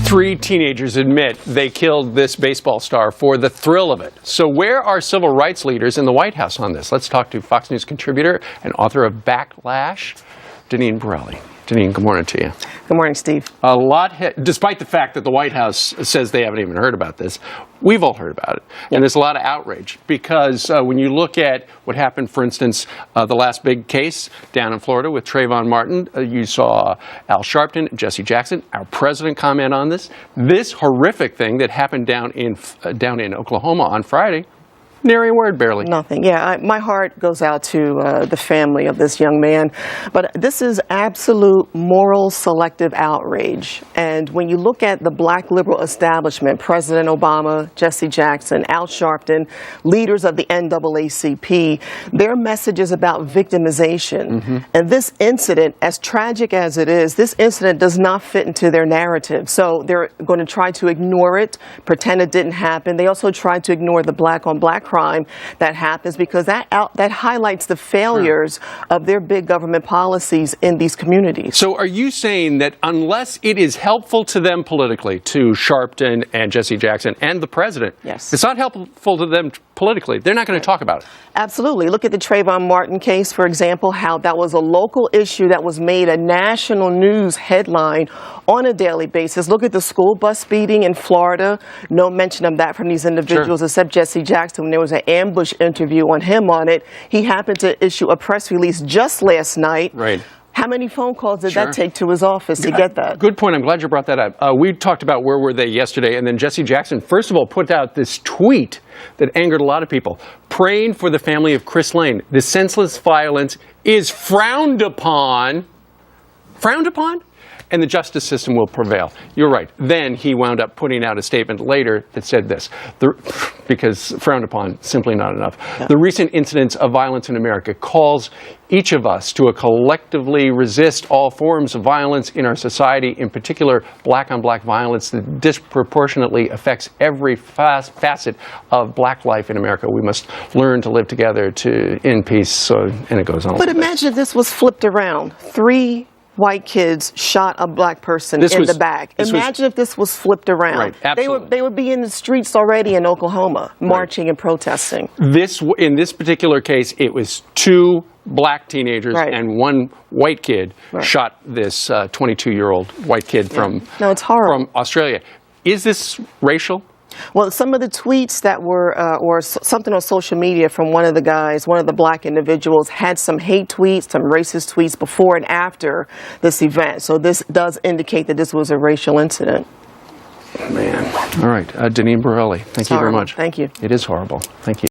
Three teenagers admit they killed this baseball star for the thrill of it. So where are civil rights leaders in the White House on this? Let's talk to Fox News contributor and author of Backlash, Deneen Borelli. Deneen, good morning to you. Good morning, Steve. A lot, despite the fact that the White House says they haven't even heard about this, we've all heard about it. And there's a lot of outrage because when you look at what happened, for instance, the last big case down in Florida with Trayvon Martin, you saw Al Sharpton, Jesse Jackson, our president comment on this. This horrific thing that happened down in Oklahoma on Friday. Nary a word, barely. Nothing. Yeah, my heart goes out to the family of this young man. But this is absolute moral selective outrage. And when you look at the black liberal establishment, President Obama, Jesse Jackson, Al Sharpton, leaders of the NAACP, their message is about victimization. And this incident, as tragic as it is, this incident does not fit into their narrative. So they're going to try to ignore it, pretend it didn't happen. They also try to ignore the black-on-black crime that happens because that highlights the failures of their big government policies in these communities. So are you saying that unless it is helpful to them politically, to Sharpton and Jesse Jackson and the president, yes, it's not helpful to them politically, they're not going to talk about it? Absolutely. Look at the Trayvon Martin case, for example, how that was a local issue that was made a national news headline on a daily basis. Look at the school bus speeding in Florida. No mention of that from these individuals, except Jesse Jackson. When there was an ambush interview on him on it, he happened to issue a press release just last night. Right. How many phone calls did that take to his office to get that? Good point. I'm glad you brought that up. We talked about where were they yesterday, and then Jesse Jackson, first of all, put out this tweet that angered a lot of people. Praying for the family of Chris Lane. The senseless violence is frowned upon. Frowned upon? And the justice system will prevail. You're right. Then he wound up putting out a statement later that said this, because frowned upon, simply not enough. Yeah. The recent incidents of violence in America calls each of us to collectively resist all forms of violence in our society, in particular black-on-black violence that disproportionately affects every facet of black life in America. We must learn to live together in peace, and it goes on. But imagine if this was flipped around. 3 white kids shot a black person in the back. Imagine if this was flipped around. Right, absolutely. They would be in the streets already in Oklahoma, marching and protesting. In this particular case, it was 2 black teenagers and 1 white kid shot this 22-year-old white kid from Australia. Is this racial? Well, some of the tweets that were, or something on social media from one of the guys, one of the black individuals, had some hate tweets, some racist tweets before and after this event. So this does indicate that this was a racial incident. Man. All right. Deneen Borelli, thank you very much. Thank you. It is horrible. Thank you.